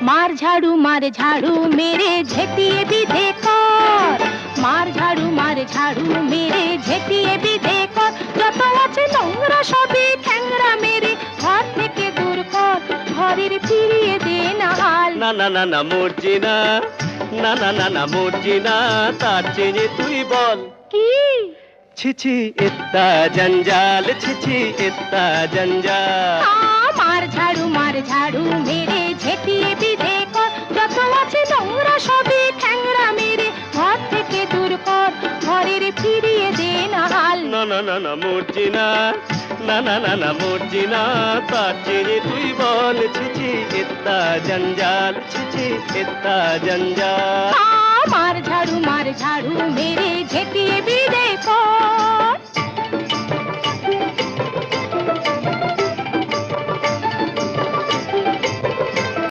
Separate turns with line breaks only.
मार झाड़ू मेरे झेटिए विधे कर मार झाड़ू मेरे झेटिए विधे कर যত আছে নোংরা সবই ঠ্যাংরা মেরে ঘর থেকে দূর কর ঘরের ফিরিয়ে দে না হাল
না না না না মর্জিনা না না না না মর্জিনা তার চেয়ে তুই বল
কি
ছিছি ইত্তা জঞ্জাল ছিছি ইত্তা জঞ্জাল
মার ঝাড়ু মেরে ঝেটিয়ে বিধে কর যত আছে নোংরা সবই ঠ্যাংরা মেরে ঘর থেকে দূর কর ঘরের ফিরিয়ে দে না হাল
না না না না মর্জিনা না না না না মর্জিনা তার চেয়ে তুই বল ছিছি ইত্তা জঞ্জাল ছিছি ইত্তা জঞ্জাল
মার ঝাড়ু মেরে ঝেটিয়ে বিধে কর